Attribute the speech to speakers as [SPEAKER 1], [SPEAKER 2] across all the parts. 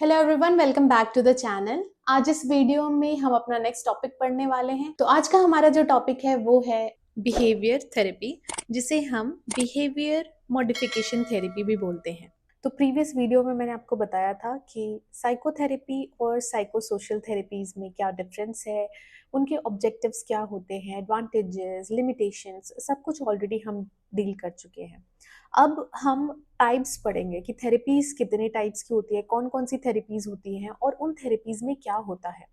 [SPEAKER 1] Hello everyone, welcome back to the channel. आज इस video में हम अपना नेक्स्ट टॉपिक पढ़ने वाले हैं। तो आज का हमारा जो टॉपिक है वो है बिहेवियर थेरेपी, जिसे हम बिहेवियर मॉडिफिकेशन थेरेपी भी बोलते हैं। तो प्रीवियस वीडियो में मैंने आपको बताया था कि साइकोथेरेपी और साइको सोशल थेरेपीज में क्या डिफरेंस है, उनके ऑब्जेक्टिव्स क्या होते हैं, एडवांटेजेस, लिमिटेशंस, सब कुछ ऑलरेडी हम डील कर चुके हैं। अब हम टाइप्स पढ़ेंगे कि थेरेपीज कितने टाइप्स की होती है, कौन कौन सी थेरेपीज होती हैं और उन थेरेपीज में क्या होता है।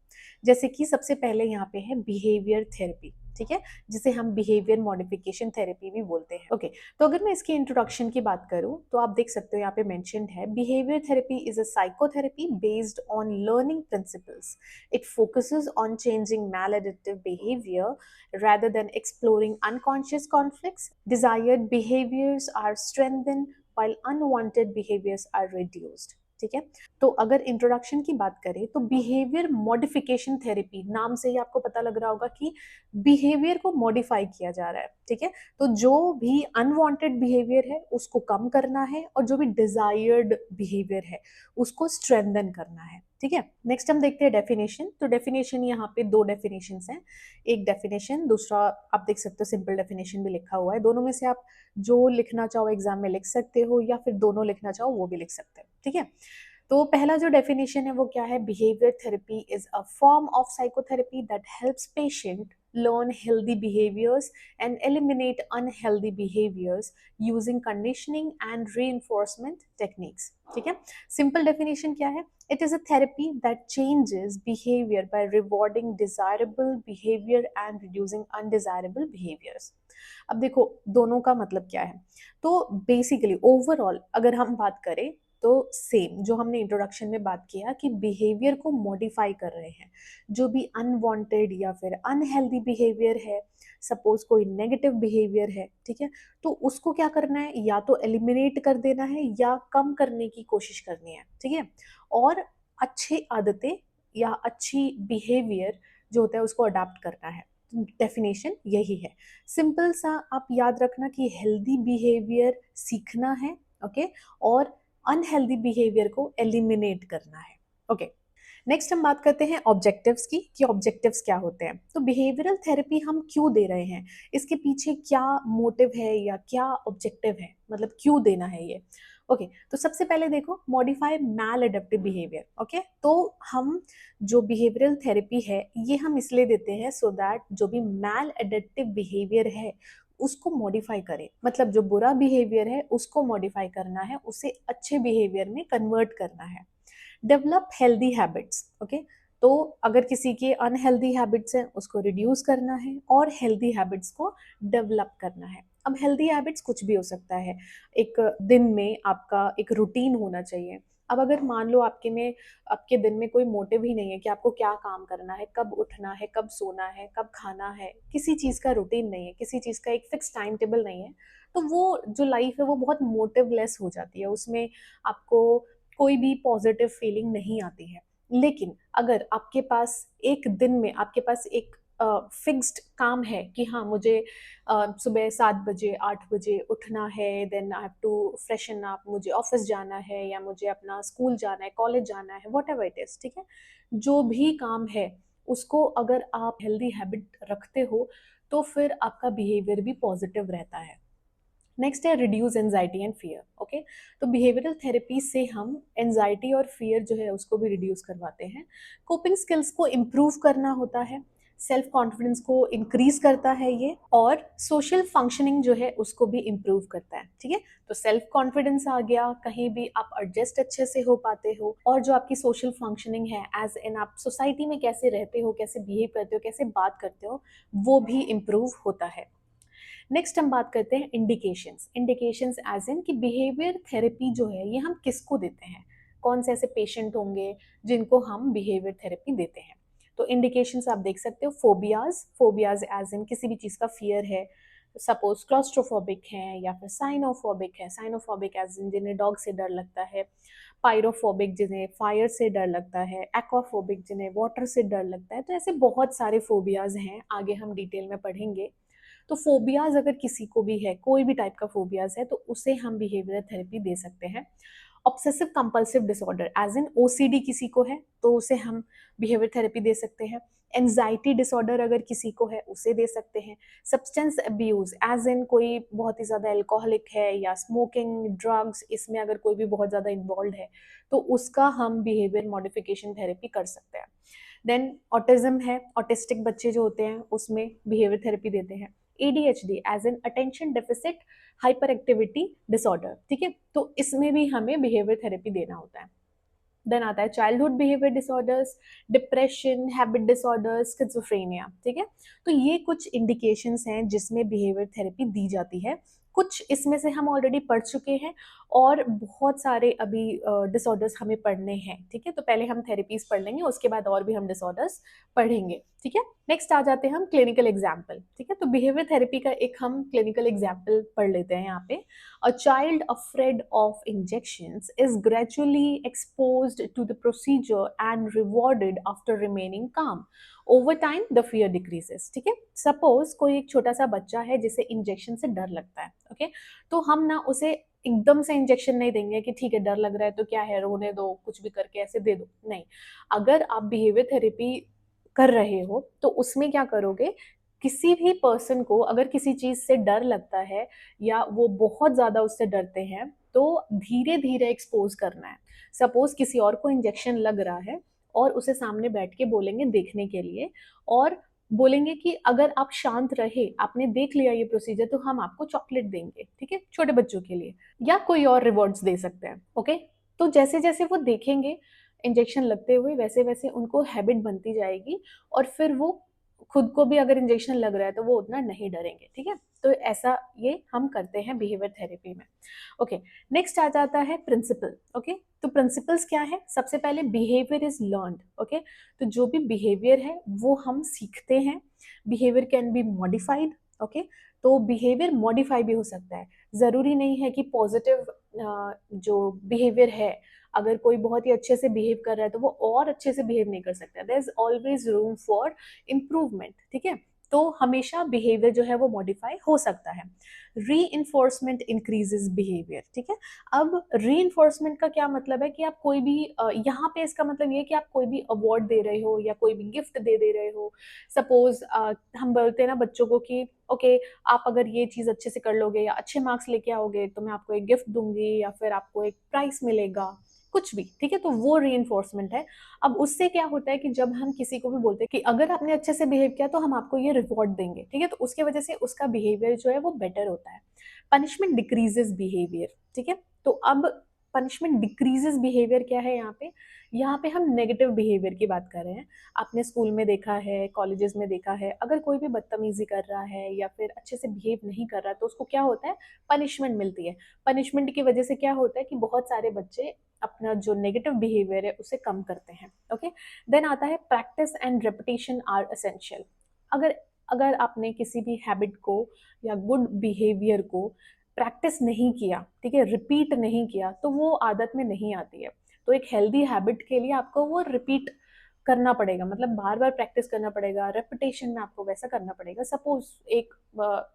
[SPEAKER 1] जैसे कि सबसे पहले यहाँ पे है बिहेवियर थेरेपी, ठीक है, जिसे हम बिहेवियर मॉडिफिकेशन थेरेपी भी बोलते हैं। ओके, तो अगर मैं इसकी इंट्रोडक्शन की बात करूं तो आप देख सकते हो यहाँ पे मेंशन्ड है, behaviour therapy is a psychotherapy based on learning principles. It focuses on changing maladaptive behavior rather than exploring unconscious conflicts. Desired behaviors are strengthened while unwanted behaviors are reduced. ठीक है, तो अगर इंट्रोडक्शन की बात करें तो behaviour modification therapy नाम से ही आपको पता लग रहा होगा कि बिहेवियर को मॉडिफाई किया जा रहा है। ठीक है, तो जो भी अनवांटेड बिहेवियर है उसको कम करना है और जो भी डिजायर्ड बिहेवियर है उसको स्ट्रेंथन करना है। ठीक है, नेक्स्ट हम देखते हैं डेफिनेशन। तो डेफिनेशन यहाँ पे दो डेफिनेशन हैं, एक डेफिनेशन, दूसरा आप देख सकते हो सिंपल डेफिनेशन भी लिखा हुआ है। दोनों में से आप जो लिखना चाहो एग्जाम में लिख सकते हो या फिर दोनों लिखना चाहो वो भी लिख सकते हो। ठीक है, तो पहला जो डेफिनेशन है वो क्या है, behaviour therapy is a form of psychotherapy that helps patient learn healthy behaviors and eliminate unhealthy behaviors using conditioning and reinforcement techniques. ठीक है, सिंपल डेफिनेशन क्या है, it is a therapy that changes behavior by rewarding desirable behavior and reducing undesirable behaviors. अब देखो दोनों का मतलब क्या है, तो बेसिकली ओवरऑल अगर हम बात करें तो सेम जो हमने इंट्रोडक्शन में बात किया कि बिहेवियर को मॉडिफाई कर रहे हैं। जो भी अनवांटेड या फिर अनहेल्दी बिहेवियर है, सपोज कोई नेगेटिव बिहेवियर है, ठीक है, तो उसको क्या करना है, या तो एलिमिनेट कर देना है या कम करने की कोशिश करनी है। ठीक है, और अच्छी आदतें या अच्छी बिहेवियर जो होता है उसको अडाप्ट करना है। डेफिनेशन यही है, सिंपल सा आप याद रखना कि हेल्दी बिहेवियर सीखना है, ओके, और अनहेल्दी बिहेवियर को एलिमिनेट करना है। ओके, नेक्स्ट हम बात करते हैं ऑब्जेक्टिव्स की कि ऑब्जेक्टिव्स क्या होते हैं। तो बिहेवियरल थेरेपी हम क्यों दे रहे हैं, इसके पीछे क्या मोटिव है या क्या ऑब्जेक्टिव है, मतलब क्यों देना है ये। ओके, तो सबसे पहले देखो मॉडिफाई मैल एडेप्टिव बिहेवियर। ओके, तो हम जो बिहेवियरल थेरेपी है ये हम इसलिए देते हैं सो दैट जो भी मैल एडेप्टिव बिहेवियर है उसको मॉडिफाई करें, मतलब जो बुरा बिहेवियर है उसको मॉडिफाई करना है, उसे अच्छे बिहेवियर में कन्वर्ट करना है। Develop healthy habits. ओके, तो अगर किसी के अनहेल्दी हैबिट्स हैं उसको रिड्यूस करना है और हेल्दी हैबिट्स को डेवलप करना है। अब हेल्दी हैबिट्स कुछ भी हो सकता है, एक दिन में आपका एक रूटीन होना चाहिए। अब अगर मान लो आपके दिन में कोई मोटिव ही नहीं है कि आपको क्या काम करना है, कब उठना है, कब सोना है, कब खाना है, किसी चीज़ का रूटीन नहीं है, किसी चीज़ का एक फिक्स टाइम टेबल नहीं है, तो वो जो लाइफ है वो बहुत मोटिवलेस हो जाती है, उसमें आपको कोई भी पॉजिटिव फीलिंग नहीं आती है। लेकिन अगर आपके पास एक दिन में आपके पास एक फिक्स्ड काम है कि हाँ मुझे सुबह 7 बजे 8 बजे उठना है, then I have to freshen up, मुझे ऑफिस जाना है या मुझे अपना स्कूल जाना है, कॉलेज जाना है, वॉट एवर इट इज। ठीक है, जो भी काम है उसको अगर आप हेल्दी हैबिट रखते हो तो फिर आपका बिहेवियर भी पॉजिटिव रहता है। नेक्स्ट है reduce anxiety and fear. Okay, तो बिहेवियरल थेरेपी से हम एंजाइटी और फियर जो है उसको भी रिड्यूस करवाते हैं। कोपिंग स्किल्स को इम्प्रूव करना होता है, सेल्फ कॉन्फिडेंस को इंक्रीज करता है ये, और सोशल फंक्शनिंग जो है उसको भी इम्प्रूव करता है। ठीक है, तो सेल्फ कॉन्फिडेंस आ गया, कहीं भी आप एडजस्ट अच्छे से हो पाते हो, और जो आपकी सोशल फंक्शनिंग है एज एन आप सोसाइटी में कैसे रहते हो, कैसे बिहेव करते हो, कैसे बात करते हो, वो भी इम्प्रूव होता है। नेक्स्ट हम बात करते हैं इंडिकेशंस। इंडिकेशंस एज इन कि बिहेवियर थेरेपी जो है ये हम किसको देते हैं, कौन से ऐसे पेशेंट होंगे जिनको हम बिहेवियर थेरेपी देते हैं। तो इंडिकेशंस आप देख सकते हो, फोबियाज, फोबियाज एज इन किसी भी चीज़ का फियर है, सपोज क्लॉस्ट्रोफोबिक है या फिर साइनोफोबिक है, साइनोफोबिक एज इन जिन्हें डॉग से डर लगता है, पायरोफोबिक जिन्हें फायर से डर लगता है, एक्वाफोबिक जिन्हें वाटर से डर लगता है। तो ऐसे बहुत सारे फोबियाज हैं, आगे हम डिटेल में पढ़ेंगे। तो फोबियाज अगर किसी को भी है, कोई भी टाइप का फोबियाज है, तो उसे हम बिहेवियर थेरेपी दे सकते हैं। Obsessive compulsive disorder as in OCD किसी को है तो उसे हम बिहेवियर थेरेपी दे सकते हैं। एंजाइटी डिसऑर्डर अगर किसी को है उसे दे सकते हैं। सब्सटेंस अब्यूज एज इन कोई बहुत ही ज़्यादा एल्कोहलिक है या स्मोकिंग ड्रग्स, इसमें अगर कोई भी बहुत ज़्यादा इन्वॉल्व है तो उसका हम बिहेवियर मॉडिफिकेशन थेरेपी कर सकते हैं। देन ऑटिज्म है, ऑटिस्टिक बच्चे जो होते हैं उसमें बिहेवियर थेरेपी देते हैं। ADHD as an attention deficit hyperactivity disorder, ठीक है, तो इसमें भी हमें बिहेवियर थेरेपी देना होता है। देन आता है childhood behaviour disorders, depression, habit disorders, schizophrenia, ठीक है। तो ये कुछ इंडिकेशंस हैं जिसमें बिहेवियर थेरेपी दी जाती है। कुछ इसमें से हम ऑलरेडी पढ़ चुके हैं और बहुत सारे अभी डिसऑर्डर्स हमें पढ़ने हैं, ठीक है। तो पहले हम थेरेपीज पढ़ लेंगे, उसके बाद और भी हम डिसऑर्डर्स पढ़ेंगे, ठीक है। नेक्स्ट आ जाते हैं हम क्लिनिकल एग्जाम्पल, ठीक है। तो बिहेवियर थेरेपी का एक हम क्लिनिकल एग्जाम्पल पढ़ लेते हैं यहाँ पे। A child afraid of injections is gradually exposed to the procedure and rewarded after remaining calm. Over time, the fear decreases. ठीक है, सपोज कोई एक छोटा सा बच्चा है जिसे इंजेक्शन से डर लगता है, ओके, तो हम ना उसे एकदम से इंजेक्शन नहीं देंगे कि ठीक है डर लग रहा है तो क्या है रोने दो, कुछ भी करके ऐसे दे दो, नहीं। अगर आप बिहेवियर थेरेपी कर रहे हो तो उसमें क्या करोगे, किसी भी पर्सन को अगर किसी चीज से डर लगता है या वो बहुत ज्यादा उससे डरते हैं तो धीरे धीरे एक्सपोज करना है। सपोज किसी और को इंजेक्शन लग रहा है और उसे सामने बैठ के बोलेंगे देखने के लिए, और बोलेंगे कि अगर आप शांत रहे, आपने देख लिया ये प्रोसीजर, तो हम आपको चॉकलेट देंगे, ठीक है, छोटे बच्चों के लिए, या कोई और रिवॉर्ड्स दे सकते हैं, ओके। तो जैसे जैसे वो देखेंगे इंजेक्शन लगते हुए वैसे वैसे उनको हैबिट बनती जाएगी और फिर वो खुद को भी अगर इंजेक्शन लग रहा है तो वो उतना नहीं डरेंगे, ठीक है। तो ऐसा ये हम करते हैं बिहेवियर थेरेपी में, ओके। नेक्स्ट आ जाता है प्रिंसिपल, ओके। तो प्रिंसिपल्स क्या है, सबसे पहले बिहेवियर इज लर्नड, ओके। तो जो भी बिहेवियर है वो हम सीखते हैं। Behaviour can be modified, okay. तो बिहेवियर मॉडिफाई भी हो सकता है, जरूरी नहीं है कि पॉजिटिव जो बिहेवियर है, अगर कोई बहुत ही अच्छे से बिहेव कर रहा है तो वो और अच्छे से बिहेव नहीं कर सकता, there is always room for improvement, ठीक है। तो हमेशा बिहेवियर जो है वो मॉडिफाई हो सकता है। री इन्फोर्समेंट इंक्रीजेज बिहेवियर, ठीक है। अब री इन्फोर्समेंट का क्या मतलब है कि आप कोई भी यहाँ पे इसका मतलब ये है कि आप कोई भी अवार्ड दे रहे हो या कोई भी गिफ्ट दे रहे हो। सपोज हम बोलते हैं ना बच्चों को कि ओके आप अगर ये चीज अच्छे से कर लोगे या अच्छे मार्क्स लेके आओगे तो मैं आपको एक गिफ्ट दूंगी या फिर आपको एक प्राइस मिलेगा, कुछ भी, ठीक है। तो वो री है। अब उससे क्या होता है कि जब हम किसी को भी बोलते हैं कि अगर आपने अच्छे से बिहेव किया तो हम आपको ये रिवॉर्ड देंगे, ठीक है, तो उसके वजह से उसका बिहेवियर जो है वो बेटर होता है। पनिशमेंट डिक्रीजेस बिहेवियर, ठीक है। तो अब पनिशमेंट डिक्रीजेस बिहेवियर क्या है यहाँ पे हम नेगेटिव बिहेवियर की बात कर रहे हैं। आपने स्कूल में देखा है, कॉलेजेस में देखा है, अगर कोई भी बदतमीजी कर रहा है या फिर अच्छे से बिहेव नहीं कर रहा तो उसको क्या होता है, पनिशमेंट मिलती है। पनिशमेंट की वजह से क्या होता है कि बहुत सारे बच्चे अपना जो नेगेटिव बिहेवियर है उसे कम करते हैं, ओके। देन आता है practice and repetition are essential. अगर अगर आपने किसी भी हैबिट को या गुड बिहेवियर को प्रैक्टिस नहीं किया, ठीक है, रिपीट नहीं किया तो वो आदत में नहीं आती है। तो एक हेल्दी हैबिट के लिए आपको वो रिपीट करना पड़ेगा, मतलब बार बार प्रैक्टिस करना पड़ेगा, रेपिटेशन में आपको वैसा करना पड़ेगा। सपोज एक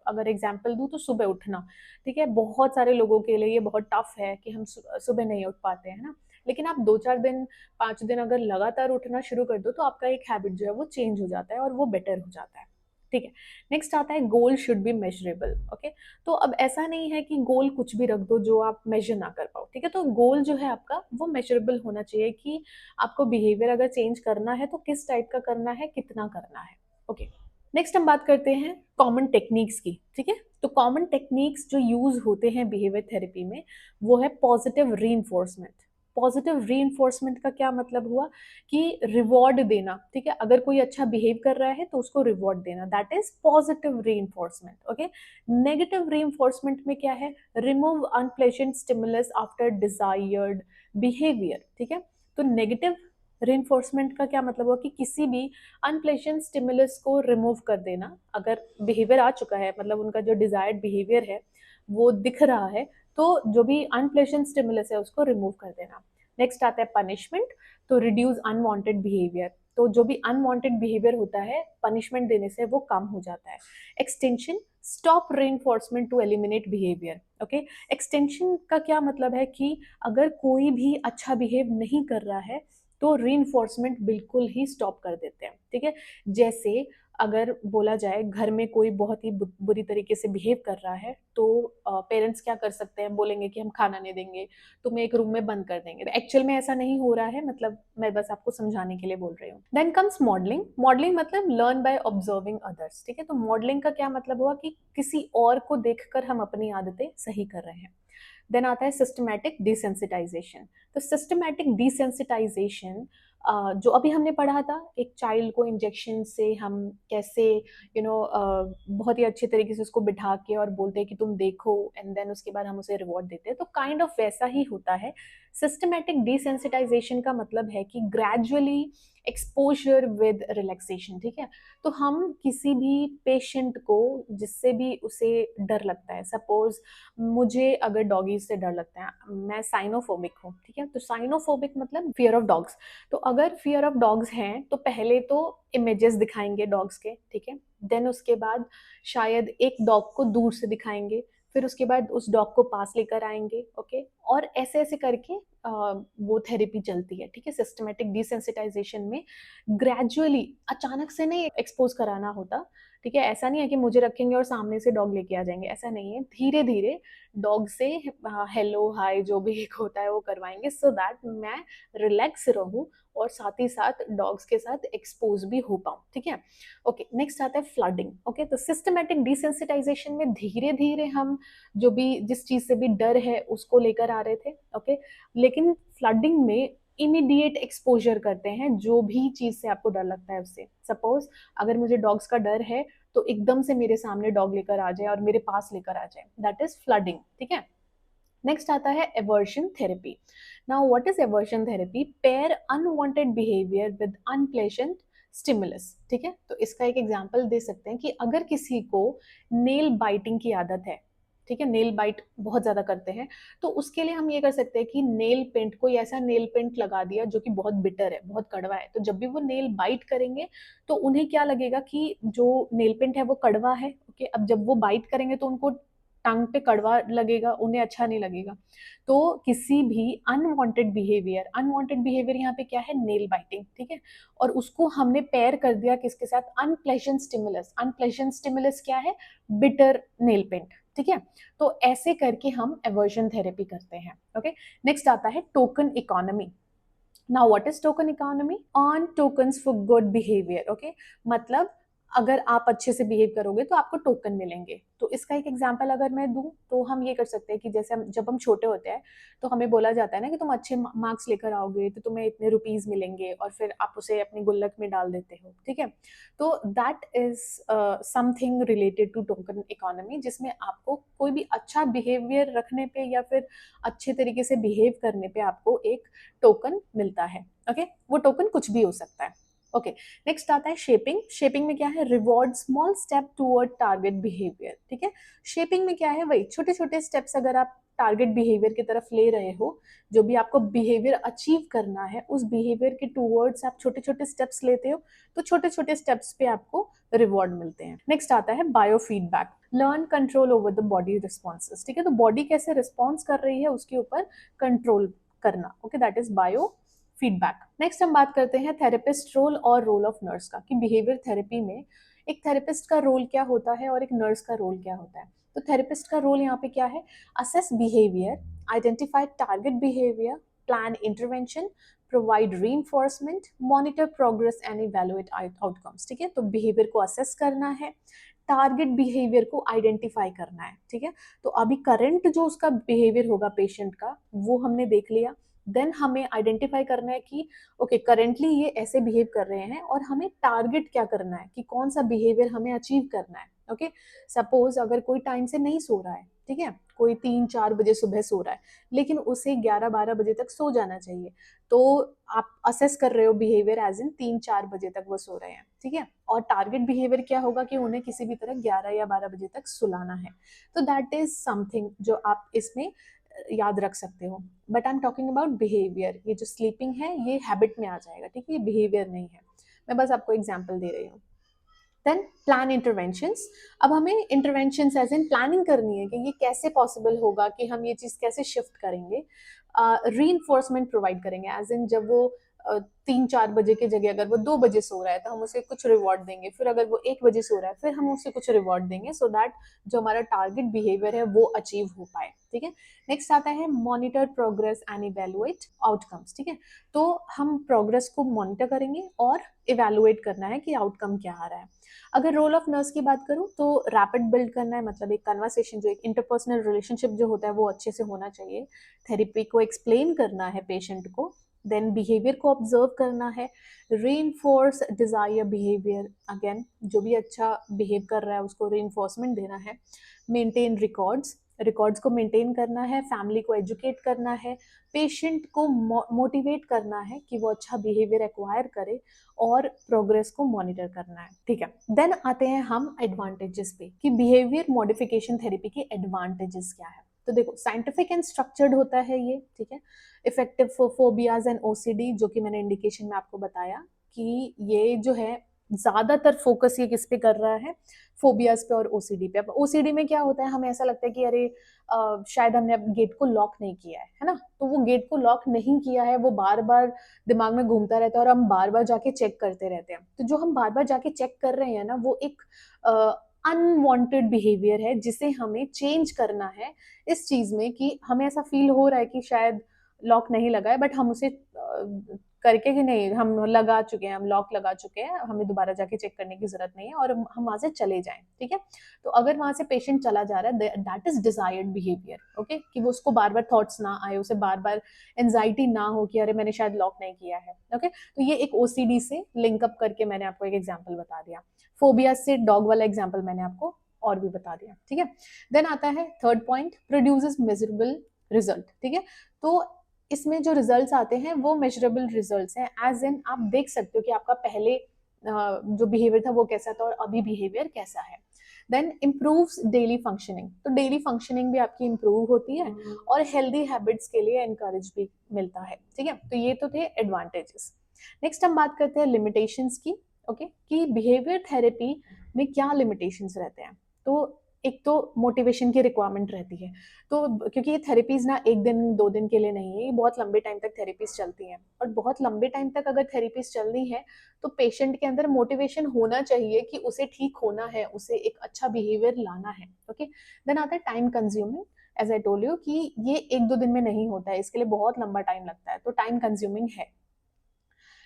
[SPEAKER 1] अगर एग्जांपल दूं तो सुबह उठना, ठीक है, बहुत सारे लोगों के लिए ये बहुत टफ है कि हम सुबह नहीं उठ पाते हैं ना, लेकिन आप 2-4 दिन 5 दिन अगर लगातार उठना शुरू कर दो तो आपका एक हैबिट जो है वो चेंज हो जाता है और वो बेटर हो जाता है, ठीक है। नेक्स्ट आता है goal should be measurable, okay. तो अब ऐसा नहीं है कि गोल कुछ भी रख दो जो आप मेजर ना कर पाओ, ठीक है। तो गोल जो है आपका वो मेजरेबल होना चाहिए कि आपको बिहेवियर अगर चेंज करना है तो किस टाइप का करना है, कितना करना है, ओके। नेक्स्ट हम बात करते हैं कॉमन टेक्निक्स की, ठीक है। तो कॉमन टेक्निक्स जो यूज होते हैं बिहेवियर थेरेपी में वो है पॉजिटिव रीइंफोर्समेंट। पॉजिटिव रीइंफोर्समेंट का क्या मतलब हुआ कि रिवॉर्ड देना, ठीक है, अगर कोई अच्छा बिहेव कर रहा है तो उसको रिवॉर्ड देना, that is positive reinforcement, okay. Negative reinforcement में क्या है, remove unpleasant stimulus after desired behaviour, ठीक है। तो नेगेटिव रीइंफोर्समेंट का क्या मतलब हुआ कि किसी भी अनप्लेजेंट स्टिमुलस को रिमूव कर देना, अगर बिहेवियर आ चुका है मतलब उनका जो डिजायर्ड बिहेवियर है वो दिख रहा है तो जो भी अनप्लेजेंट स्टिमुलस है उसको रिमूव कर देना। नेक्स्ट आता है पनिशमेंट, तो रिड्यूस अनवांटेड बिहेवियर। तो जो भी अनवांटेड बिहेवियर होता है पनिशमेंट देने से वो कम हो जाता है। Extension, stop reinforcement to eliminate behaviour. Okay, extension का क्या मतलब है कि अगर कोई भी अच्छा बिहेव नहीं कर रहा है तो रीइंफोर्समेंट बिल्कुल ही स्टॉप कर देते हैं। ठीक है, जैसे अगर बोला जाए घर में कोई बहुत ही बुरी तरीके से बिहेव कर रहा है तो पेरेंट्स क्या कर सकते हैं, बोलेंगे कि हम खाना नहीं देंगे, तुम्हें एक रूम में बंद कर देंगे। एक्चुअल में ऐसा नहीं हो रहा है, मतलब मैं बस आपको समझाने के लिए बोल रही हूँ। Then comes modelling. मॉडलिंग मतलब लर्न बाय ऑब्जर्विंग अदर्स। ठीक है, तो मॉडलिंग का क्या मतलब हुआ कि किसी और को देखकर हम अपनी आदतें सही कर रहे हैं। देन आता है सिस्टमैटिक डिसेंसिटाइजेशन। तो सिस्टमैटिक डिसेंसिटाइजेशन जो अभी हमने पढ़ा था, एक चाइल्ड को इंजेक्शन से हम कैसे बहुत ही अच्छे तरीके से उसको बिठा के और बोलते हैं कि तुम देखो, एंड देन उसके बाद हम उसे रिवॉर्ड देते हैं, तो काइंड ऑफ वैसा ही होता है। सिस्टमैटिक डिसेंसिटाइजेशन का मतलब है कि ग्रेजुअली एक्सपोजर विद रिलैक्सेशन। ठीक है, तो हम किसी भी पेशेंट को जिससे भी उसे डर लगता है, सपोज मुझे अगर डॉगीज से डर लगता है, मैं साइनोफोबिक हूँ। ठीक है, तो साइनोफोबिक मतलब फियर ऑफ डॉग्स। तो अगर फियर ऑफ डॉग्स हैं तो पहले तो इमेजेस दिखाएंगे डॉग्स के। ठीक है, देन उसके बाद शायद एक डॉग को दूर से दिखाएंगे, फिर उसके बाद उस डॉग को पास लेकर आएंगे। ओके, और ऐसे ऐसे करके वो थेरेपी चलती है। ठीक है, सिस्टमेटिक डिसेंसिटाइजेशन में ग्रेजुअली, अचानक से नहीं एक्सपोज कराना होता। ठीक है, ऐसा नहीं है कि मुझे रखेंगे और सामने से डॉग लेके आ जाएंगे, ऐसा नहीं है। धीरे धीरे डॉग से हेलो हाय जो भी एक होता है वो करवाएंगे, सो दैट मैं रिलैक्स रहूं और साथ ही साथ डॉग्स के साथ एक्सपोज भी हो पाऊं। ठीक है, ओके, नेक्स्ट आता है फ्लडिंग। ओके, तो सिस्टमेटिक डिसेंसिटाइजेशन में धीरे धीरे हम जो भी जिस चीज से भी डर है उसको लेकर आ रहे थे। ओके, लेकिन फ्लडिंग में इमीडिएट एक्सपोजर करते हैं जो भी चीज से आपको डर लगता है उससे। सपोज अगर मुझे डॉग्स का डर है तो एकदम से मेरे सामने डॉग लेकर आ जाए और मेरे पास लेकर आ जाए, दैट इज फ्लडिंग। ठीक है, नेक्स्ट आता है aversion therapy. Now what is aversion therapy? Pair unwanted behaviour with unpleasant stimulus. ठीक है, तो इसका एक एग्जांपल दे सकते हैं कि अगर किसी को नेल बाइटिंग की आदत है, ठीक है, नेल बाइट बहुत ज्यादा करते हैं, तो उसके लिए हम ये कर सकते हैं कि नेल पेंट, कोई ऐसा नेल पेंट लगा दिया जो कि बहुत बिटर है, बहुत कड़वा है, तो जब भी वो नेल बाइट करेंगे तो उन्हें क्या लगेगा कि जो नेल पेंट है वो कड़वा है। ओके, अब जब वो बाइट करेंगे तो उनको टंग पे कड़वा लगेगा, उन्हें अच्छा नहीं लगेगा। तो किसी भी अनवांटेड बिहेवियर यहाँ पे क्या है? Nail biting. ठीक है, और उसको हमने पेयर कर दिया किसके साथ? Unpleasant stimulus. अनप्लेजेंट स्टिमुलस क्या है? Bitter nail paint. ठीक है, तो ऐसे करके हम एवर्जन थेरेपी करते हैं। ओके, नेक्स्ट आता है token economy. Now what is token economy? On tokens for good behaviour. Okay, मतलब अगर आप अच्छे से बिहेव करोगे तो आपको टोकन मिलेंगे। तो इसका एक एग्जांपल अगर मैं दूं तो हम ये कर सकते हैं कि जैसे जब हम छोटे होते हैं तो हमें बोला जाता है ना कि तुम अच्छे मार्क्स लेकर आओगे तो तुम्हें इतने रुपीज मिलेंगे, और फिर आप उसे अपनी गुल्लक में डाल देते हो। ठीक है, तो that is something related to token economy, जिसमें आपको कोई भी अच्छा बिहेवियर रखने पे या फिर अच्छे तरीके से बिहेव करने पे आपको एक टोकन मिलता है। ओके, वो टोकन कुछ भी हो सकता है। ओके, नेक्स्ट आता है शेपिंग। शेपिंग में क्या है? Reward small step toward target behaviour. ठीक है, शेपिंग में क्या है? वही छोटे छोटे स्टेप्स अगर आप टारगेट बिहेवियर की तरफ ले रहे हो, जो भी आपको बिहेवियर अचीव करना है उस बिहेवियर के टूवर्ड्स आप छोटे छोटे स्टेप्स लेते हो, तो छोटे छोटे स्टेप्स पे आपको रिवॉर्ड मिलते हैं। नेक्स्ट आता है bio feedback. Learn control over the body responses. ठीक है, तो बॉडी कैसे रिस्पॉन्स कर रही है उसके ऊपर कंट्रोल करना। Okay, that is bio feedback. Next हम बात करते हैं थेरेपिस्ट रोल और रोल ऑफ नर्स का, कि बिहेवियर थेरेपी में एक थेरेपिस्ट का रोल क्या होता है और एक नर्स का रोल क्या होता है। तो थेरेपिस्ट का रोल यहाँ पे क्या है? Assess behaviour, identify target behaviour, plan intervention, provide reinforcement, monitor progress and evaluate outcomes. ठीक है, तो बिहेवियर को असेस करना है, टारगेट बिहेवियर को आइडेंटिफाई करना है। ठीक है, तो अभी करंट जो उसका बिहेवियर होगा पेशेंट का वो हमने देख लिया। देन हमें आइडेंटिफाई करना है कि ओके करेंटली ये ऐसे बिहेव कर रहे हैं और हमें टारगेट क्या करना है, कि कौन सा बिहेवियर हमें अचीव करना है। ओके, सपोज अगर कोई टाइम से नहीं सो रहा है, ठीक है, कोई 3-4 बजे सुबह सो रहा है लेकिन उसे 11-12 बजे तक सो जाना चाहिए, तो आप असेस कर रहे हो बिहेवियर एज इन 3-4 बजे तक वो सो रहे हैं। ठीक है, और टारगेट बिहेवियर क्या होगा कि उन्हें किसी भी तरह 11 या 12 बजे तक सुलाना है। तो दैट इज समथिंग जो आप इसमें याद रख सकते हो। But I am talking about behaviour. ये जो स्लीपिंग है ये हैबिट में आ जाएगा। ठीक है, ये बिहेवियर नहीं है। मैं बस आपको एग्जाम्पल दे रही हूँ। Then plan interventions. अब हमें इंटरवेंशंस एज इन प्लानिंग करनी है कि ये कैसे पॉसिबल होगा, कि हम ये चीज़ कैसे शिफ्ट करेंगे। री प्रोवाइड करेंगे, एज इन जब वो 3-4 बजे की जगह अगर वो 2 बजे सो रहा है तो हम उसे कुछ रिवॉर्ड देंगे, फिर अगर वो 1 बजे सो रहा है फिर हम उसे कुछ रिवॉर्ड देंगे, सो दैट जो हमारा टारगेट बिहेवियर है वो अचीव हो पाए। ठीक है। नेक्स्ट आता है monitor progress and evaluate outcomes. ठीक है। तो हम प्रोग्रेस को मॉनिटर करेंगे और इवेलुएट करना है कि आउटकम क्या आ रहा है। अगर रोल ऑफ नर्स की बात करूं तो रैपिड बिल्ड करना है, मतलब एक कन्वर्सेशन, जो एक इंटरपर्सनल रिलेशनशिप जो होता है वो अच्छे से होना चाहिए। थेरेपी को एक्सप्लेन करना है पेशेंट को, देन बिहेवियर को ऑब्जर्व करना है, रीइंफोर्स डिजायर बिहेवियर, अगेन जो भी अच्छा बिहेव कर रहा है उसको रीइंफोर्समेंट देना है, मेंटेन रिकॉर्ड्स, रिकॉर्ड्स को मेंटेन करना है, फैमिली को एजुकेट करना है, पेशेंट को मोटिवेट करना है कि वो अच्छा बिहेवियर एक्वायर करे, और प्रोग्रेस को मॉनिटर करना है। ठीक है। देन आते हैं हम एडवांटेजेस पे कि बिहेवियर मॉडिफिकेशन थेरेपी के एडवांटेजेस क्या है। तो देखो, साइंटिफिक एंड स्ट्रक्चर्ड होता है ये। ठीक है। Effective for phobias and OCD, जो कि मैंने इंडिकेशन में आपको बताया कि ये जो है ज्यादातर फोकस ये किस पे कर रहा है, फोबियाज पे और ओसीडी पे। अब ओसीडी में क्या होता है, हमें ऐसा लगता है कि अरे शायद हमने अब गेट को लॉक नहीं किया है ना, तो वो गेट को लॉक नहीं किया है, वो बार बार दिमाग में घूमता रहता है और हम बार बार जाके चेक करते रहते हैं। तो जो हम बार बार जाके चेक कर रहे हैं ना, वो एक अनवांटेड बिहेवियर है जिसे हमें चेंज करना है इस चीज में, कि हमें ऐसा फील हो रहा है कि शायद लॉक नहीं लगा है, बट हम उसे करके कि नहीं, हम लगा चुके हैं, हम लॉक लगा चुके हैं, हमें दोबारा जाके चेक करने की जरूरत नहीं है और हम वहां से चले जाएं। ठीक है। तो अगर वहां से पेशेंट चला जा रहा है, that is desired behaviour. Okay, कि वो उसको बार बार थॉट्स ना आए, उसे बार बार एंजाइटी ना हो कि अरे मैंने शायद लॉक नहीं किया है। ओके, तो ये एक ओसीडी से लिंकअप करके मैंने आपको एक एग्जाम्पल बता दिया। फोबिया से डॉग वाला एग्जाम्पल मैंने आपको और भी बता दिया। ठीक है। देन आता है third point, produces measurable result. ठीक है। तो इसमें जो रिजल्ट्स आते हैं वो मेजरेबल रिजल्ट्स हैं, एज इन आप देख सकते हो कि आपका पहले जो बिहेवियर था वो कैसा था और अभी बिहेवियर कैसा है। देन इम्प्रूव्स डेली फंक्शनिंग, तो डेली फंक्शनिंग भी आपकी इम्प्रूव होती है और हेल्दी हैबिट्स के लिए एनकरेज भी मिलता है। ठीक है। तो ये तो थे एडवांटेजेस। नेक्स्ट हम बात करते हैं लिमिटेशंस की। ओके, कि बिहेवियर थेरेपी में क्या लिमिटेशंस रहते हैं। तो एक तो मोटिवेशन की रिक्वायरमेंट रहती है, तो क्योंकि ये थेरेपीज ना 1 दिन 2 दिन के लिए नहीं है, ये बहुत लंबे टाइम तक थेरेपीज चलती हैं, और बहुत लंबे टाइम तक अगर थेरेपीज चल रही है तो पेशेंट के अंदर मोटिवेशन होना चाहिए कि उसे ठीक होना है, उसे एक अच्छा बिहेवियर लाना है। ओके। देन आता है time consuming. As I told you कि ये 1-2 दिन में नहीं होता है, इसके लिए बहुत लंबा टाइम लगता है, तो टाइम कंज्यूमिंग है।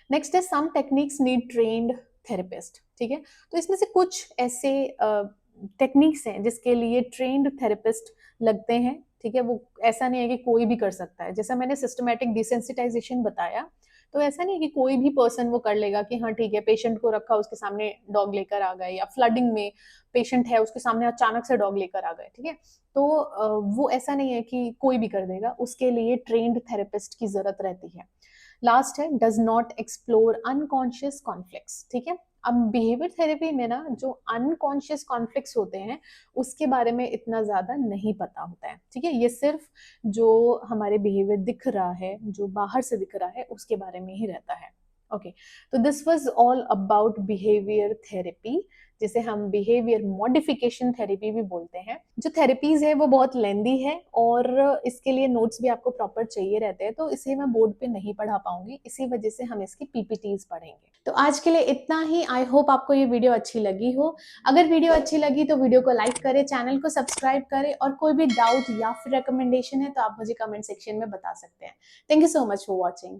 [SPEAKER 1] नेक्स्ट है some techniques need trained therapist. ठीक है। तो इसमें से कुछ ऐसे टेक्निक्स हैं जिसके लिए ट्रेन्ड थेरेपिस्ट लगते हैं। ठीक है। वो ऐसा नहीं है कि कोई भी कर सकता है, जैसा मैंने सिस्टमैटिक डिसेंसिटाइजेशन बताया, तो ऐसा नहीं है कि कोई भी पर्सन वो कर लेगा कि हाँ ठीक है, पेशेंट को रखा उसके सामने डॉग लेकर आ गए, या फ्लडिंग में पेशेंट है उसके सामने अचानक से डॉग लेकर आ गए। ठीक है। तो वो ऐसा नहीं है कि कोई भी कर देगा, उसके लिए ट्रेन्ड थेरेपिस्ट की जरूरत रहती है। लास्ट है does not explore unconscious conflicts. ठीक है। अब बिहेवियर थेरेपी में ना जो अनकॉन्शियस कॉन्फ्लिक्ट्स होते हैं उसके बारे में इतना ज्यादा नहीं पता होता है। ठीक है। ये सिर्फ जो हमारे बिहेवियर दिख रहा है, जो बाहर से दिख रहा है, उसके बारे में ही रहता है। ओके, तो this was all about behaviour therapy, जिसे हम बिहेवियर मॉडिफिकेशन थेरेपी भी बोलते हैं। जो थेरेपीज है वो बहुत लेंदी है और इसके लिए नोट्स भी आपको प्रॉपर चाहिए रहते हैं, तो इसे मैं बोर्ड पे नहीं पढ़ा पाऊंगी, इसी वजह से हम इसकी पीपीटीज पढ़ेंगे। तो आज के लिए इतना ही। आई होप आपको ये वीडियो अच्छी लगी हो। अगर वीडियो अच्छी लगी तो वीडियो को लाइक करें, चैनल को सब्सक्राइब करें, और कोई भी डाउट या फिर रिकमेंडेशन है तो आप मुझे कमेंट सेक्शन में बता सकते हैं। Thank you so much for watching.